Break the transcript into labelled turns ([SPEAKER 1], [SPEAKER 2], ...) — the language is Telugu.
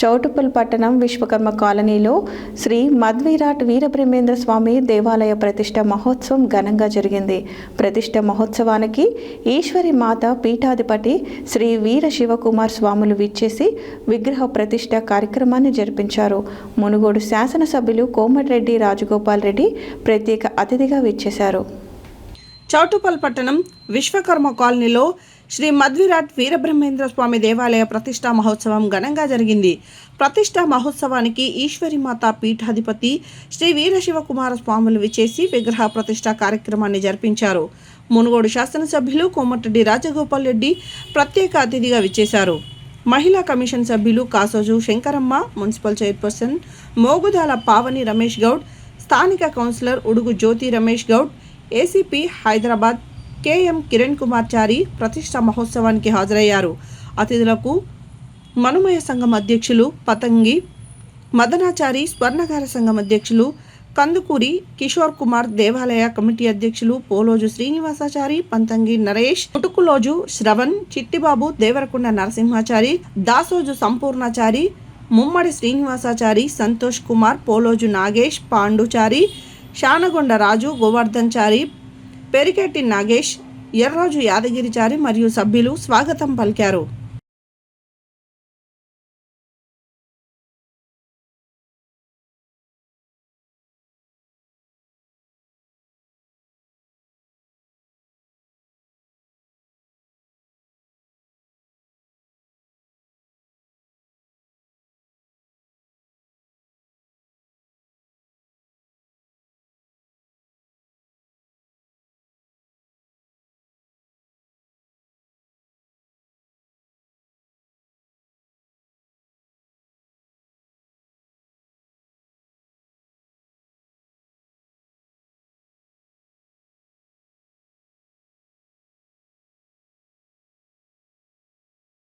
[SPEAKER 1] చౌటుప్పల్ పట్టణం విశ్వకర్మ కాలనీలో శ్రీ మధ్విరాట్ వీరబ్రహ్మేంద్ర స్వామి దేవాలయ ప్రతిష్ట మహోత్సవం ఘనంగా జరిగింది. ప్రతిష్ట మహోత్సవానికి ఈశ్వరి మాత పీఠాధిపతి శ్రీ వీర శివకుమార్ స్వాములు విచ్చేసి విగ్రహ ప్రతిష్ట కార్యక్రమాన్ని జరిపించారు. మునుగోడు శాసనసభ్యులు కోమటిరెడ్డి రాజగోపాల్ రెడ్డి ప్రత్యేక అతిథిగా విచ్చేశారు.
[SPEAKER 2] చౌటుప్పల్ పట్టణం విశ్వకర్మ కాలనీలో శ్రీ మధ్విరాట్ వీరబ్రహ్మేంద్ర స్వామి దేవాలయ ప్రతిష్టా మహోత్సవం ఘనంగా జరిగింది. ప్రతిష్టా మహోత్సవానికి ఈశ్వరిమాత పీఠాధిపతి శ్రీ వీరశివకుమార స్వాములు విచ్చేసి విగ్రహ ప్రతిష్టా కార్యక్రమాన్ని జరిపించారు. మునుగోడు శాసనసభ్యులు కోమటిరెడ్డి రాజగోపాల్ రెడ్డి ప్రత్యేక అతిథిగా విచ్చేశారు. మహిళా కమిషన్ సభ్యులు కాసోజు శంకరమ్మ, మున్సిపల్ చైర్పర్సన్ మోగుదాల పావని రమేష్ గౌడ్, స్థానిక కౌన్సిలర్ ఉడుగు జ్యోతి రమేష్ గౌడ్, ఏసీపీ హైదరాబాద్ కేఎం కిరణ్ కుమార్ చారి ప్రతిష్టా మహోత్సవానికి హాజరయ్యారు. అతిథులకు మనుమయ సంఘం అధ్యక్షులు పతంగి మదనాచారి, స్వర్ణకార సంఘం అధ్యక్షులు కందుకూరి కిషోర్ కుమార్, దేవాలయ కమిటీ అధ్యక్షులు పోలోజు శ్రీనివాసాచారి, పంతంగి నరేష్, పుటుకులోజు శ్రవణ్, చిట్టిబాబు, దేవరకొండ నరసింహాచారి, దాసోజు సంపూర్ణాచారి, ముమ్మడి శ్రీనివాసాచారి, సంతోష్ కుమార్, పోలోజు నాగేష్, పాండుచారి, శానగొండ రాజు, గోవర్ధన్ చారి, పెరికెట్టి నాగేష్, ఎర్రాజు యాదగిరిచారి మరియు సభ్యులు స్వాగతం పలికారు.